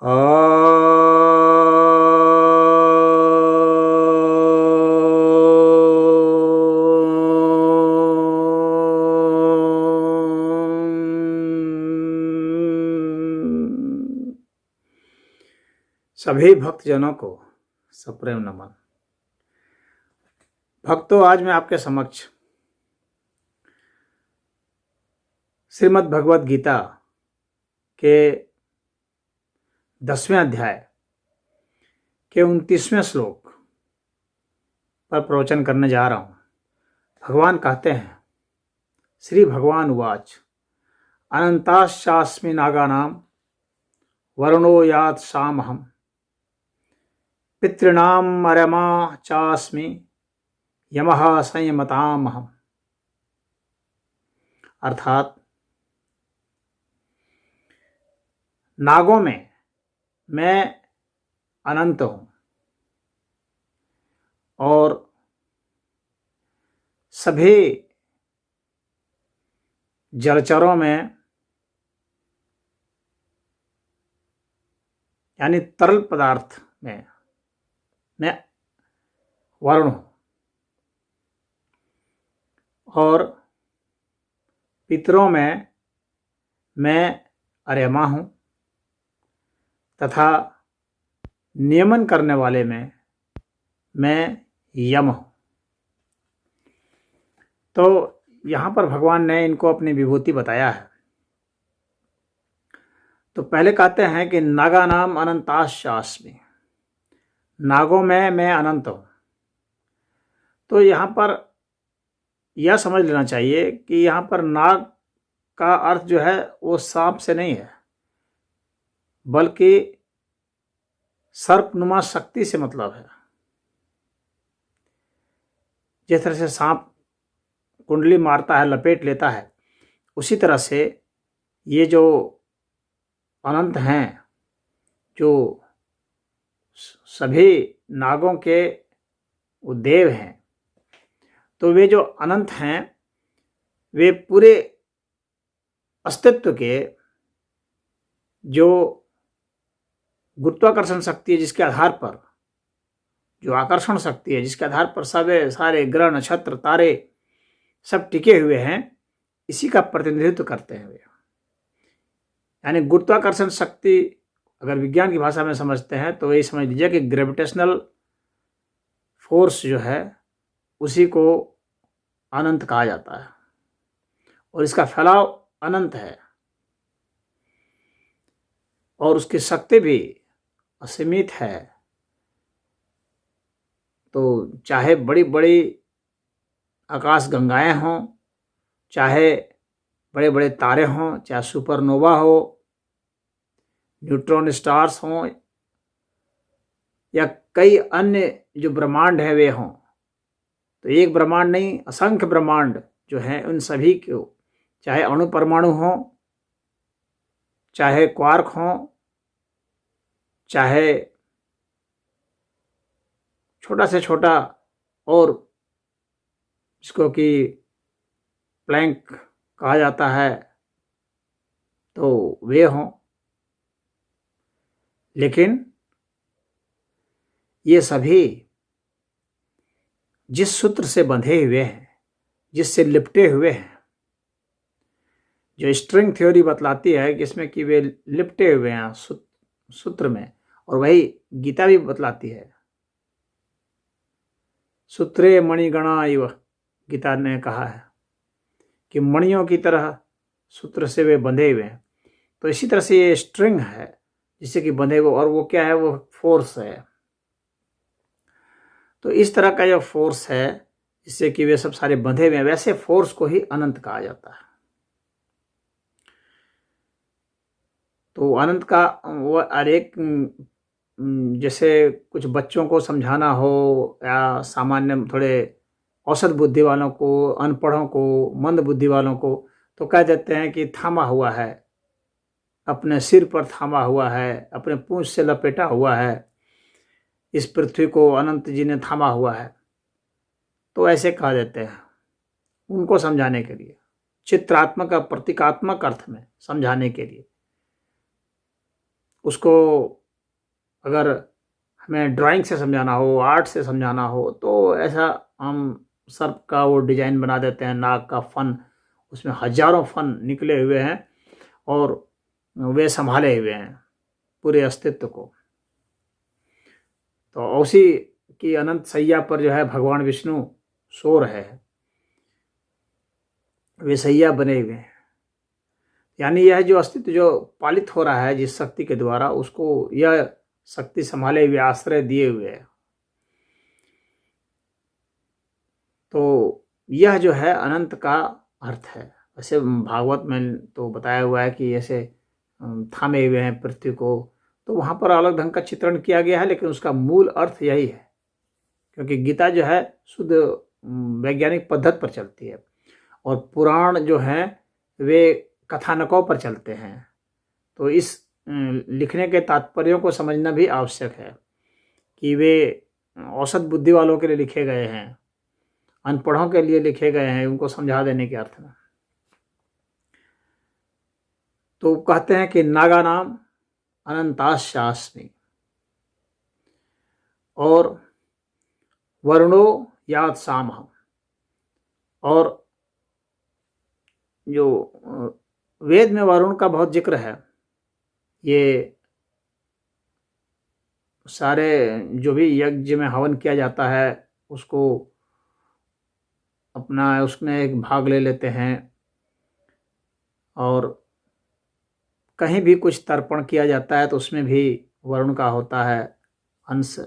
सभी भक्तजनों को सप्रेम नमन। भक्तों, आज मैं आपके समक्ष श्रीमद् भगवत गीता के 10वें अध्याय के 29वें श्लोक पर प्रवचन करने जा रहा हूँ। भगवान कहते हैं, श्री भगवान उवाच, अनंताश्चास्मि नागानां वरुणो यात् सामहम् पितॄणाम् अर्यमा चास्मि यमः संयमतामहम्। अर्थात नागों में मैं अनंत हूँ और सभी जलचरों में यानी तरल पदार्थ में मैं वरुण हूँ और पितरों में मैं अर्यमा हूँ तथा नियमन करने वाले में मैं यम हूँ। तो यहाँ पर भगवान ने इनको अपनी विभूति बताया है। तो पहले कहते हैं कि नागानाम अनंताश्चास्मि, नागों में मैं अनंत हूँ। तो यहाँ पर यह समझ लेना चाहिए कि यहाँ पर नाग का अर्थ जो है वो सांप से नहीं है, बल्कि सर्पनुमा शक्ति से मतलब है। जिस तरह से सांप कुंडली मारता है, लपेट लेता है, उसी तरह से ये जो अनंत हैं, जो सभी नागों के देव हैं, तो वे जो अनंत हैं वे पूरे अस्तित्व के जो गुरुत्वाकर्षण शक्ति है, जिसके आधार पर जो आकर्षण शक्ति है, जिसके आधार पर सारे ग्रह नक्षत्र तारे सब टिके हुए हैं, इसी का प्रतिनिधित्व करते हैं वे। यानी गुरुत्वाकर्षण शक्ति अगर विज्ञान की भाषा में समझते हैं तो ये समझ लीजिए कि ग्रेविटेशनल फोर्स जो है उसी को अनंत कहा जाता है और इसका फैलाव अनंत है और उसकी शक्ति भी असीमित है। तो चाहे बड़ी बड़ी आकाश गंगाएं हों, चाहे बड़े बड़े तारे हों, चाहे सुपरनोवा हो, न्यूट्रॉन स्टार्स हों या कई अन्य जो ब्रह्मांड है वे हों, तो एक ब्रह्मांड नहीं, असंख्य ब्रह्मांड जो हैं उन सभी को, चाहे अणु परमाणु हों, चाहे क्वार्क हों, चाहे छोटा से छोटा और जिसको कि प्लैंक कहा जाता है, तो वे हों, लेकिन ये सभी जिस सूत्र से बंधे हुए हैं, जिससे लिपटे हुए हैं, जो स्ट्रिंग थ्योरी बतलाती है कि इसमें कि वे लिपटे हुए हैं सूत्र में, और वही गीता भी बतलाती है, सूत्रे मणिगणा इव, गीता ने कहा है कि मणियों की तरह सूत्र से वे बंधे हुए हैं। तो इसी तरह से ये स्ट्रिंग है जिससे कि बंधे हुए, और वो क्या है, वो फोर्स है। तो इस तरह का जो फोर्स है जिससे कि वे सब सारे बंधे हुए हैं, वैसे फोर्स को ही अनंत कहा जाता है। तो अनंत का वो अनेक, जैसे कुछ बच्चों को समझाना हो या सामान्य थोड़े औसत बुद्धि वालों को, अनपढ़ों को, मंद बुद्धि वालों को, तो कह देते हैं कि थामा हुआ है, अपने सिर पर थामा हुआ है, अपने पूंछ से लपेटा हुआ है, इस पृथ्वी को अनंत जी ने थामा हुआ है। तो ऐसे कह देते हैं उनको समझाने के लिए, चित्रात्मक और प्रतीकात्मक अर्थ में समझाने के लिए। उसको अगर हमें ड्राइंग से समझाना हो, आर्ट से समझाना हो, तो ऐसा हम सर्प का वो डिजाइन बना देते हैं, नाग का फन, उसमें हजारों फन निकले हुए हैं और वे संभाले हुए हैं पूरे अस्तित्व को। तो उसी की अनंत सैया पर जो है भगवान विष्णु सो रहे हैं, वे सैया बने हुए हैं। यानी यह जो अस्तित्व जो पालित हो रहा है जिस शक्ति के द्वारा, उसको यह शक्ति संभाले हुए, आश्रय दिए हुए है। तो यह जो है अनंत का अर्थ है। वैसे भागवत में तो बताया हुआ है कि ऐसे थामे हुए हैं पृथ्वी को, तो वहाँ पर अलग ढंग का चित्रण किया गया है, लेकिन उसका मूल अर्थ यही है, क्योंकि गीता जो है शुद्ध वैज्ञानिक पद्धति पर चलती है और पुराण जो हैं वे कथानकों पर चलते हैं। तो इस लिखने के तात्पर्यों को समझना भी आवश्यक है कि वे औसत बुद्धि वालों के लिए लिखे गए हैं, अनपढ़ों के लिए लिखे गए हैं, उनको समझा देने के अर्थ में। तो कहते हैं कि नागा नाम अनंतास्यास्मि और वरुणो याद सामह, और जो वेद में वरुण का बहुत जिक्र है। ये सारे जो भी यज्ञ में हवन किया जाता है उसको अपना उसमें एक भाग ले लेते हैं, और कहीं भी कुछ तर्पण किया जाता है तो उसमें भी वरुण का होता है अंश।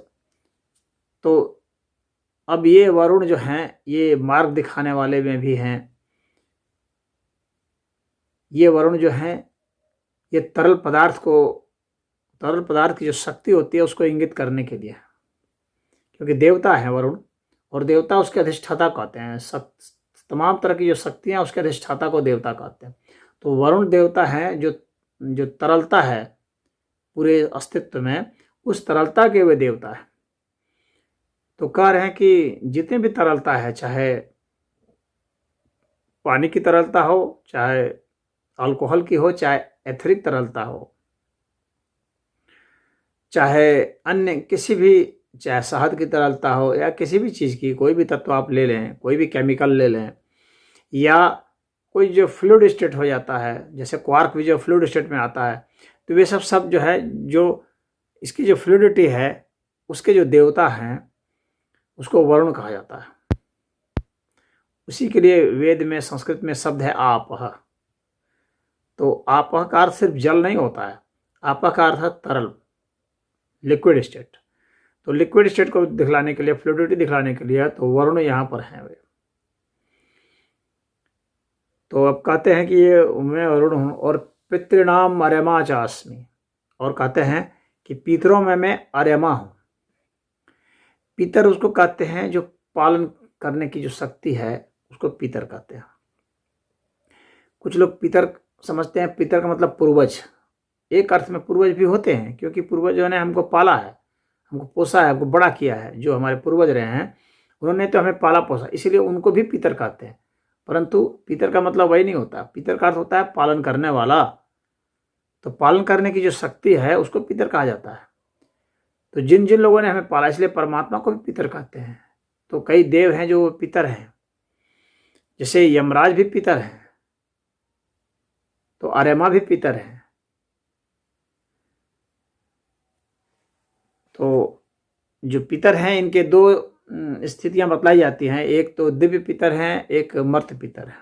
तो अब ये वरुण जो हैं ये मार्ग दिखाने वाले में भी हैं। ये वरुण जो हैं ये तरल पदार्थ की जो शक्ति होती है उसको इंगित करने के लिए, क्योंकि देवता है वरुण, और देवता उसके अधिष्ठाता कहते हैं। तमाम तरह की जो शक्तियाँ उसके अधिष्ठाता को देवता कहते हैं। तो वरुण देवता है जो तरलता है पूरे अस्तित्व में, उस तरलता के वे देवता है। तो कह रहे हैं कि जितनी भी तरलता है, चाहे पानी की तरलता हो, चाहे अल्कोहल की हो, चाहे एथरिक तरलता हो, चाहे अन्य किसी भी, चाहे शहद की तरलता हो या किसी भी चीज़ की, कोई भी तत्व आप ले लें, कोई भी केमिकल ले लें, या कोई जो फ्लूइड स्टेट हो जाता है, जैसे क्वार्क भी जो फ्लूइड स्टेट में आता है, तो वे सब जो है, जो इसकी जो फ्लूइडिटी है उसके जो देवता हैं उसको वरुण कहा जाता है। उसी के लिए वेद में संस्कृत में शब्द है आपह। तो आपह का अर्थ सिर्फ जल नहीं होता है, आपह का अर्थ है तरल, लिक्विड स्टेट। तो लिक्विड स्टेट को दिखलाने के लिए, फ्लूइडिटी दिखलाने के लिए, तो वरुण यहाँ पर हैं वे। तो अब कहते हैं कि ये मैं वरुण हूँ, और पितृणाम अर्यमा चास्मि, और कहते हैं कि पितरों में मैं अर्यमा हूँ। पितर उसको कहते हैं जो पालन करने की जो शक्ति है उसको पितर कहते हैं। कुछ लोग पितर समझते हैं, पितर का मतलब पूर्वज। एक अर्थ में पूर्वज भी होते हैं, क्योंकि पूर्वजों ने हमको पाला है, हमको पोसा है, हमको बड़ा किया है। जो हमारे पूर्वज रहे हैं उन्होंने तो हमें पाला पोसा, इसीलिए उनको भी पितर कहते हैं। परंतु पितर का मतलब वही नहीं होता। पितर का अर्थ होता है पालन करने वाला। तो पालन करने की जो शक्ति है उसको पितर कहा जाता है। तो जिन जिन लोगों ने हमें पाला, इसलिए परमात्मा को भी पितर कहते हैं। तो कई देव हैं जो पितर हैं, जैसे यमराज भी पितर हैं, तो अर्यमा भी पितर है। तो जो पितर हैं इनके दो स्थितियां बतलाई जाती हैं, एक तो दिव्य पितर हैं, एक मर्त पितर है।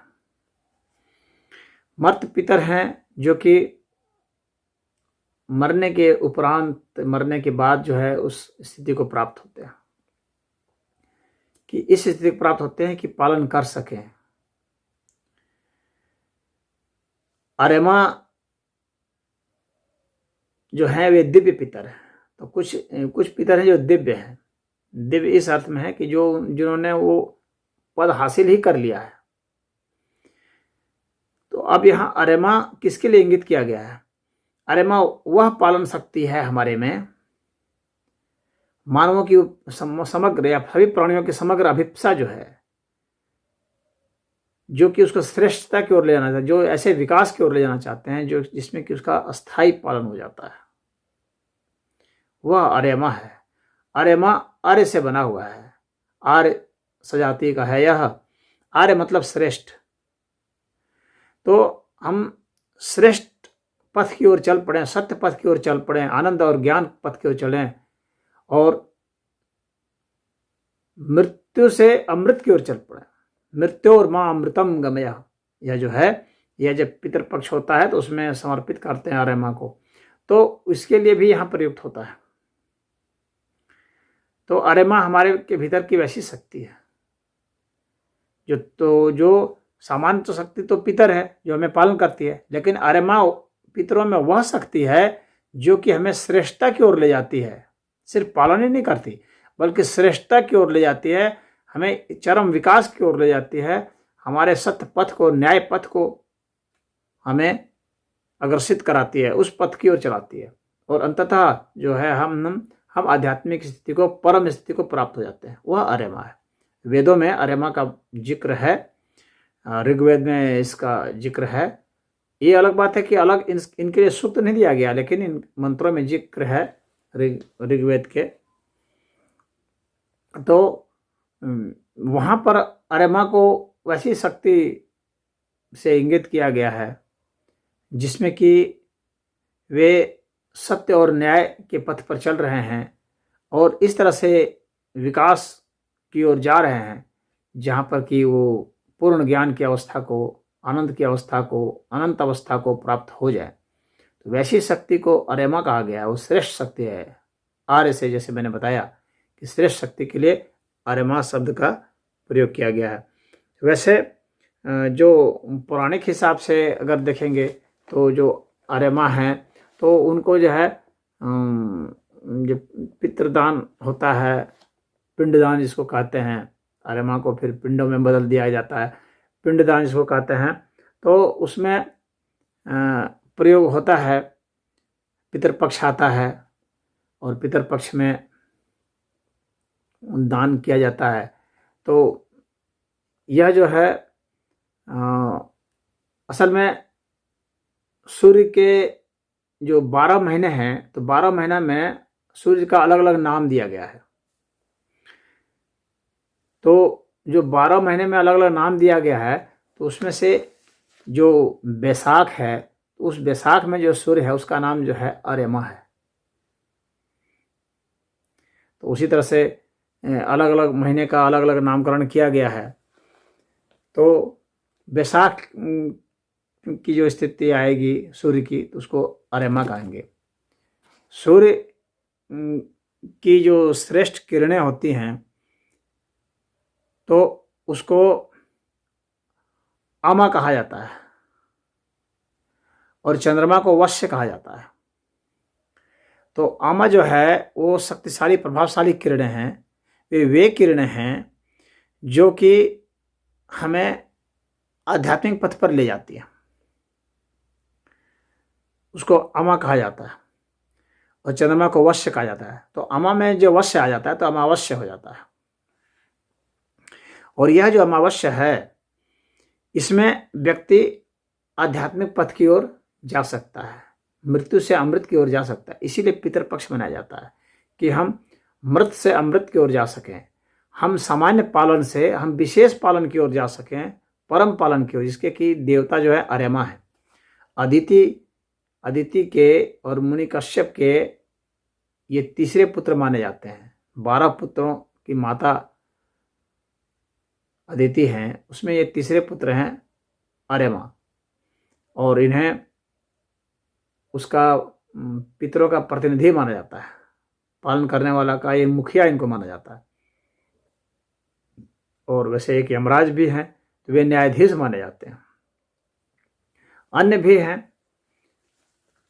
मर्त पितर हैं जो कि मरने के उपरांत, मरने के बाद जो है उस स्थिति को प्राप्त होते हैं, कि इस स्थिति को प्राप्त होते हैं कि पालन कर सकें। अर्यमा जो है वे दिव्य पितर है। तो कुछ पितर हैं जो दिव्य हैं। दिव्य इस अर्थ में है कि जिन्होंने वो पद हासिल ही कर लिया है। तो अब यहाँ अर्यमा किसके लिए इंगित किया गया है? अर्यमा वह पालन शक्ति है हमारे में, मानवों की समग्र या सभी प्राणियों की समग्र अभिप्सा जो है, जो कि उसको श्रेष्ठता की ओर ले जाना चाहते हैं, जो ऐसे विकास की ओर ले जाना चाहते हैं जो जिसमें कि उसका अस्थायी पालन हो जाता है। वह आर्यमा है। आर्यमा आर्य से बना हुआ है, आर्य सजाति का है यह। आर्य मतलब श्रेष्ठ। तो हम श्रेष्ठ पथ की ओर चल पड़े, सत्य पथ की ओर चल पड़े, आनंद और ज्ञान पथ की ओर चलें और मृत्यु से अमृत की ओर चल पड़े। मृत्यु और माँ अमृतम गमय, यह जो है, यह जब पितृपक्ष होता है तो उसमें समर्पित करते हैं आर्य माँ को, तो इसके लिए भी यहाँ प्रयुक्त होता है। तो आर्य माँ हमारे के भीतर की वैसी शक्ति है जो सामान्य तो शक्ति तो पितर है जो हमें पालन करती है, लेकिन आर्य माँ पितरों में वह शक्ति है जो कि हमें श्रेष्ठता की ओर ले जाती है। सिर्फ पालन ही नहीं करती बल्कि श्रेष्ठता की ओर ले जाती है, हमें चरम विकास की ओर ले जाती है, हमारे सत्य पथ को, न्याय पथ को हमें अग्रसित कराती है, उस पथ की ओर चलाती है और अंततः जो है हम आध्यात्मिक स्थिति को, परम स्थिति को प्राप्त हो जाते हैं। वह आर्य माँ है। वेदों में आर्य माँ का जिक्र है, ऋग्वेद में इसका जिक्र है। ये अलग बात है कि अलग इनके लिए सूक्त नहीं दिया गया, लेकिन इन मंत्रों में जिक्र है ऋग्वेद के। तो वहाँ पर आर्य माँ को वैसी शक्ति से इंगित किया गया है जिसमें कि वे सत्य और न्याय के पथ पर चल रहे हैं और इस तरह से विकास की ओर जा रहे हैं जहाँ पर कि वो पूर्ण ज्ञान की अवस्था को, आनंद की अवस्था को, अनंत अवस्था को प्राप्त हो जाए। तो वैसी शक्ति को आर्य माँ कहा गया है, वो श्रेष्ठ शक्ति है। आर्य से, जैसे मैंने बताया कि श्रेष्ठ शक्ति के लिए आर्य माँ शब्द का प्रयोग किया गया है। वैसे जो पौराणिक हिसाब से अगर देखेंगे तो जो आर्य माँ हैं तो उनको जो है जो पितृदान होता है, पिंडदान जिसको कहते हैं, आर्य माँ को फिर पिंडों में बदल दिया जाता है, पिंडदान जिसको कहते हैं, तो उसमें प्रयोग होता है। पितृपक्ष आता है और पितृपक्ष में दान किया जाता है। तो यह जो है असल में सूर्य के जो 12 महीने हैं, तो 12 महीना में सूर्य का अलग अलग नाम दिया गया है। तो जो 12 महीने में अलग अलग नाम दिया गया है, तो उसमें से जो बैसाख है, तो उस बैसाख में जो सूर्य है उसका नाम जो है आर्य माँ है। तो उसी तरह से अलग अलग महीने का अलग अलग नामकरण किया गया है। तो बैसाख की जो स्थिति आएगी सूर्य की, तो उसको आर्य माँ कहेंगे। सूर्य की जो श्रेष्ठ किरणें होती हैं तो उसको आमा कहा जाता है और चंद्रमा को वश्य कहा जाता है। तो आमा जो है वो शक्तिशाली, प्रभावशाली किरणें हैं। वे किरणें हैं जो कि हमें आध्यात्मिक पथ पर ले जाती है, उसको अमा कहा जाता है और चंद्रमा को वश्य कहा जाता है। तो अमा में जो वश्य आ जाता है तो अमावस्या हो जाता है। और यह जो अमावस्या है, इसमें व्यक्ति आध्यात्मिक पथ की ओर जा सकता है, मृत्यु से अमृत की ओर जा सकता है। इसीलिए पितृपक्ष मनाया जाता है कि हम मृत से अमृत की ओर जा सकें, हम सामान्य पालन से हम विशेष पालन की ओर जा सकें, परम पालन की ओर, जिसके कि देवता जो है आर्य माँ है। अदिति के और मुनि कश्यप के ये तीसरे पुत्र माने जाते हैं। 12 पुत्रों की माता अदिति हैं, उसमें ये तीसरे पुत्र हैं आर्य माँ, और इन्हें उसका पितरों का प्रतिनिधि माना जाता है, पालन करने वाला का ये मुखिया इनको माना जाता है। और वैसे एक यमराज भी हैं, तो वे न्यायाधीश माने जाते हैं। अन्य भी हैं,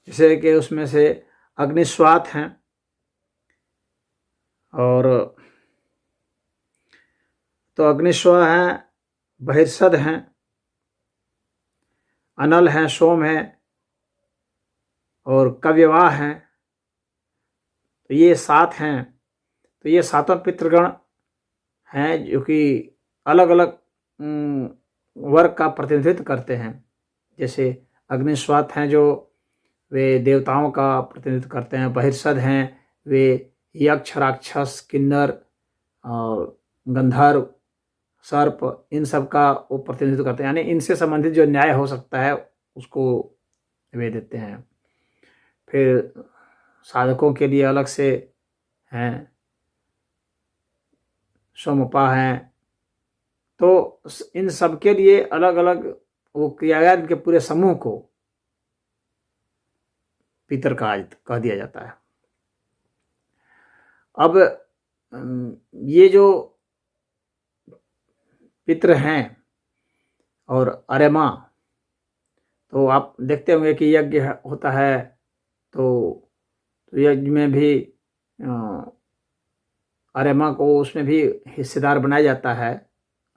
जैसे कि उसमें से अग्निस्वात हैं, और तो अग्निस्वा हैं, बहिर्सद हैं, अनल हैं, सोम हैं और कव्यवाह हैं। तो ये 7 हैं। तो ये 7 पितृगण हैं जो कि अलग अलग वर्ग का प्रतिनिधित्व करते हैं। जैसे अग्निस्वात हैं जो वे देवताओं का प्रतिनिधित्व करते हैं, बहिर्सद हैं वे यक्ष, राक्षस, किन्नर और गंधर्व, सर्प, इन सब का वो प्रतिनिधित्व करते हैं, यानी इनसे संबंधित जो न्याय हो सकता है उसको वे देते हैं। फिर साधकों के लिए अलग से हैं, सोमपा हैं। तो इन सब के लिए अलग अलग वो क्रियाएं, इनके पूरे समूह को पितर कह दिया जाता है। अब ये जो पितृ हैं और अरेमा, तो आप देखते होंगे कि यज्ञ होता है तो यज्ञ में भी अरेमा को उसमें भी हिस्सेदार बनाया जाता है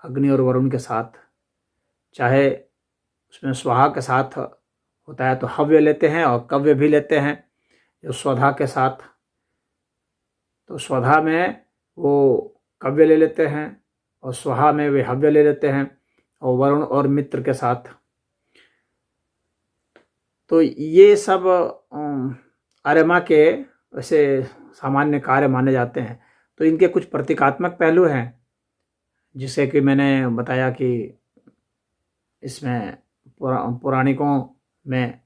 अग्नि और वरुण के साथ। चाहे उसमें स्वाहा के साथ होता है तो हव्य लेते हैं और कव्य भी लेते हैं, जो स्वधा के साथ। तो स्वधा में वो कव्य ले लेते हैं और स्वाहा में वे हव्य ले लेते हैं, और वरुण और मित्र के साथ। तो ये सब अरेमा के वैसे सामान्य कार्य माने जाते हैं। तो इनके कुछ प्रतीकात्मक पहलू हैं, जिसे कि मैंने बताया कि इसमें पौराणिकों में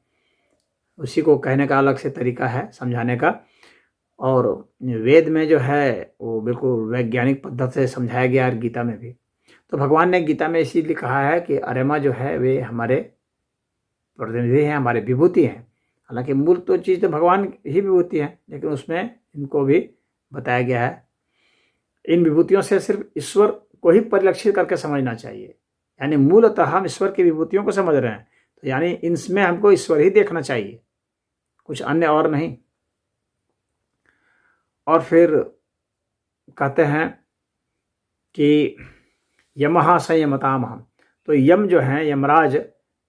उसी को कहने का अलग से तरीका है समझाने का, और वेद में जो है वो बिल्कुल वैज्ञानिक पद्धति से समझाया गया है, गीता में भी। तो भगवान ने गीता में इसीलिए कहा है कि अरेमा जो है वे हमारे प्रतिनिधि हैं, हमारे विभूति हैं। हालांकि मूल तो चीज़ तो भगवान ही विभूति है, लेकिन उसमें इनको भी बताया गया है। इन विभूतियों से सिर्फ ईश्वर को ही परिलक्षित करके समझना चाहिए, यानी मूलतः हम ईश्वर की विभूतियों को समझ रहे हैं, तो यानी इनमें हमको ईश्वर ही देखना चाहिए, कुछ अन्य और नहीं। और फिर कहते हैं कि यमः संयमतामहम्, तो यम जो हैं, यमराज,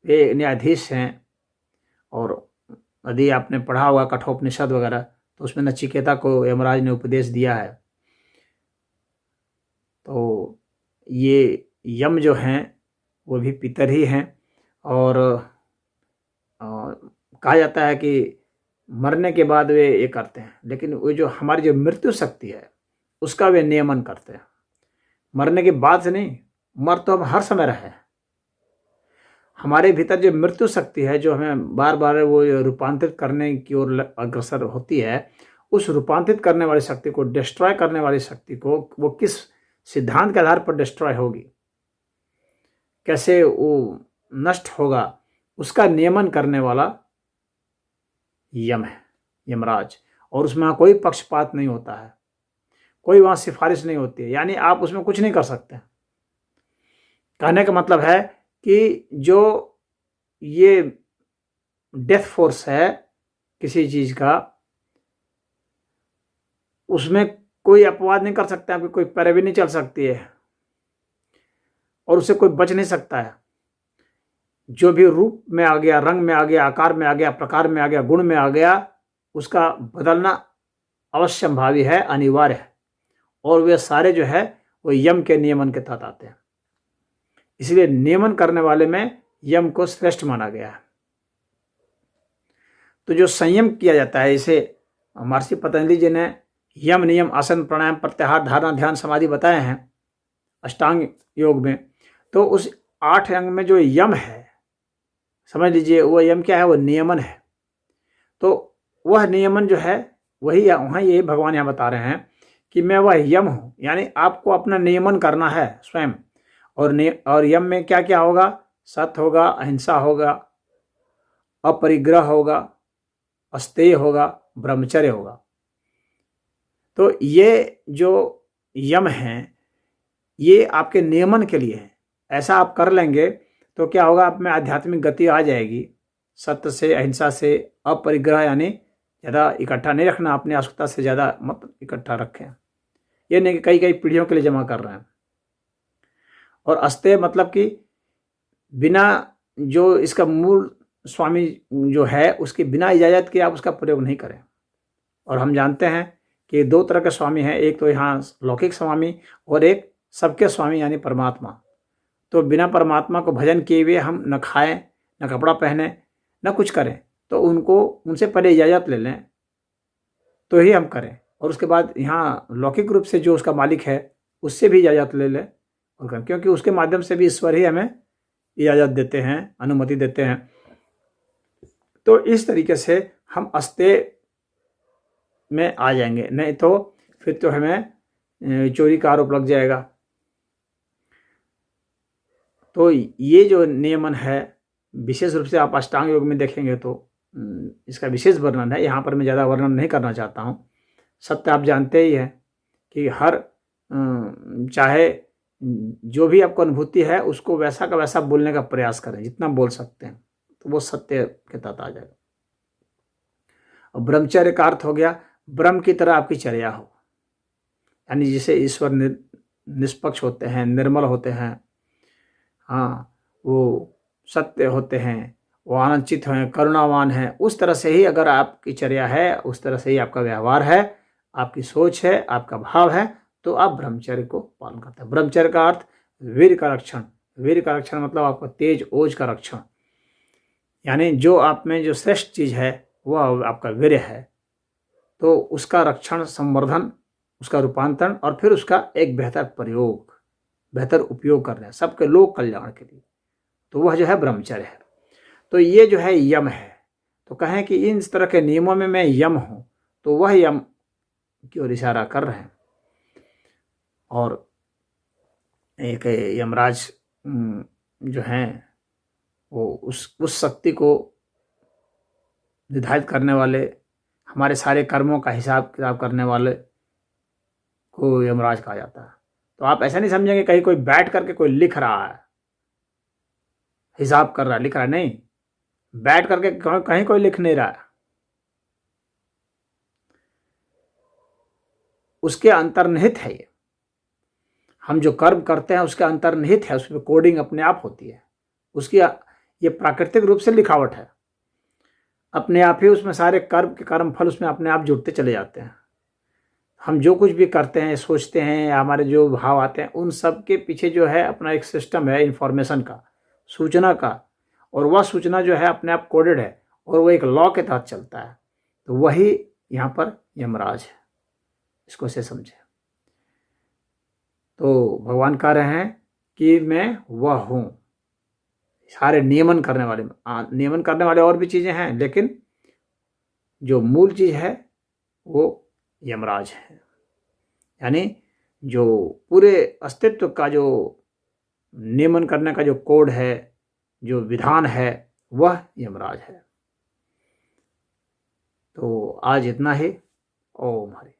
वे न्यायाधीश हैं। और यदि आपने पढ़ा होगा कठोपनिषद वगैरह, तो उसमें नचिकेता को यमराज ने उपदेश दिया है। तो ये यम जो हैं वो भी पितर ही हैं। और कहा जाता है कि मरने के बाद वे ये करते हैं, लेकिन वो जो हमारी जो मृत्यु शक्ति है उसका वे नियमन करते हैं। मरने के बाद से नहीं, मर तो हम हर समय रहे। हमारे भीतर जो मृत्यु शक्ति है, जो हमें बार बार वो रूपांतरित करने की ओर अग्रसर होती है, उस रूपांतरित करने वाली शक्ति को, डिस्ट्रॉय करने वाली शक्ति को, वो किस सिद्धांत के आधार पर डिस्ट्रॉय होगी, कैसे वो नष्ट होगा, उसका नियमन करने वाला यम है, यमराज। और उसमें वहाँ कोई पक्षपात नहीं होता है, कोई वहाँ सिफारिश नहीं होती है, यानी आप उसमें कुछ नहीं कर सकते। कहने का मतलब है कि जो ये डेथ फोर्स है किसी चीज़ का, उसमें कोई अपवाद नहीं कर सकता, आपकी कोई पैरवी नहीं चल सकती है, और उससे कोई बच नहीं सकता है। जो भी रूप में आ गया, रंग में आ गया, आकार में आ गया, प्रकार में आ गया, गुण में आ गया, उसका बदलना अवश्यंभावी है, अनिवार्य है। और वे सारे जो है वो यम के नियमन के तहत आते हैं। इसलिए नियमन करने वाले में यम को श्रेष्ठ माना गया है। तो जो संयम किया जाता है, इसे महर्षि पतंजलि जी ने यम, नियम, आसन, प्राणायाम, प्रत्याहार, धारणा, ध्यान, समाधि बताए हैं अष्टांग योग में। तो उस 8 अंग में जो यम है, समझ लीजिए वो यम क्या है, वो नियमन है। तो वह नियमन जो है वही वहाँ ये भगवान यहाँ बता रहे हैं कि मैं वह यम हूँ, यानी आपको अपना नियमन करना है स्वयं। और यम में क्या क्या होगा, सत्य होगा, अहिंसा होगा, अपरिग्रह होगा, अस्तेय होगा, ब्रह्मचर्य होगा। तो ये जो यम हैं ये आपके नियमन के लिए है। ऐसा आप कर लेंगे तो क्या होगा, आप में आध्यात्मिक गति आ जाएगी। सत्य से, अहिंसा से, अपरिग्रह यानी ज़्यादा इकट्ठा नहीं रखना, अपनी आवश्यकता से ज़्यादा मत इकट्ठा रखें। ये नहीं कि कई कई पीढ़ियों के लिए जमा कर रहे हैं। और अस्तेय मतलब कि बिना, जो इसका मूल स्वामी जो है उसकी बिना इजाज़त के आप उसका प्रयोग नहीं करें। और हम जानते हैं कि 2 तरह के स्वामी हैं, एक तो यहाँ लौकिक स्वामी और एक सबके स्वामी यानी परमात्मा। तो बिना परमात्मा को भजन किए हुए हम न खाएं, न कपड़ा पहने, न कुछ करें, तो उनसे पहले इजाज़त ले लें तो ही हम करें। और उसके बाद यहाँ लौकिक रूप से जो उसका मालिक है उससे भी इजाज़त ले ले, और क्योंकि उसके माध्यम से भी ईश्वर ही हमें इजाज़त देते हैं, अनुमति देते हैं। तो इस तरीके से हम अस्तेय में आ जाएंगे, नहीं तो फिर तो हमें चोरी का आरोप लग जाएगा। तो ये जो नियमन है, विशेष रूप से आप अष्टांग योग में देखेंगे तो इसका विशेष वर्णन है। यहाँ पर मैं ज़्यादा वर्णन नहीं करना चाहता हूँ। सत्य आप जानते ही हैं कि हर चाहे जो भी आपको अनुभूति है उसको वैसा का वैसा बोलने का प्रयास करें, जितना बोल सकते हैं, तो वो सत्य के तहत आ जाएगा। और ब्रह्मचर्य का अर्थ हो गया ब्रह्म की तरह आपकी चर्या हो, यानी जिसे ईश्वर निष्पक्ष होते हैं, निर्मल होते हैं, हाँ, वो सत्य होते हैं, वो आनंदचित हैं, करुणावान हैं, उस तरह से ही अगर आपकी चर्या है, उस तरह से ही आपका व्यवहार है, आपकी सोच है, आपका भाव है, तो आप ब्रह्मचर्य को पालन करते हैं। ब्रह्मचर्य का अर्थ वीर का रक्षण। वीर का रक्षण मतलब आपका तेज ओज का रक्षण, यानी जो आप में जो श्रेष्ठ चीज़ है वह आपका वीर्य है, तो उसका रक्षण, संवर्धन, उसका रूपांतरण और फिर उसका एक बेहतर प्रयोग, बेहतर उपयोग कर रहे हैं सबके लोक कल्याण के लिए, तो वह जो है ब्रह्मचर्य है। तो ये जो है यम है। तो कहें कि इन तरह के नियमों में मैं यम हूँ, तो वह यम की ओर इशारा कर रहे हैं। और एक यमराज जो हैं वो उस शक्ति को निर्धारित करने वाले, हमारे सारे कर्मों का हिसाब किताब करने वाले को यमराज कहा जाता है। तो आप ऐसा नहीं समझेंगे कहीं कोई बैठ करके कोई लिख रहा है, हिसाब कर रहा है, लिख रहा है, नहीं, बैठ करके कहीं कोई लिख नहीं रहा है। उसके अंतर्निहित है ये, हम जो कर्म करते हैं उसके अंतर्निहित है, उसमें कोडिंग अपने आप होती है, उसकी ये प्राकृतिक रूप से लिखावट है, अपने आप ही उसमें सारे कर्म के कर्म फल उसमें अपने आप जुड़ते चले जाते हैं। हम जो कुछ भी करते हैं, सोचते हैं, या हमारे जो भाव आते हैं, उन सब के पीछे जो है अपना एक सिस्टम है इन्फॉर्मेशन का, सूचना का, और वह सूचना जो है अपने आप कोडेड है और वो एक लॉ के तहत चलता है। तो वही यहाँ पर यमराज है, इसको से समझे। तो भगवान कह रहे हैं कि मैं वह हूँ, सारे नियमन करने वाले। नियमन करने वाले और भी चीज़ें हैं, लेकिन जो मूल चीज़ है वो यमराज है, यानी जो पूरे अस्तित्व का जो नियमन करने का जो कोड है, जो विधान है, वह यमराज है। तो आज इतना ही। ओम हरि।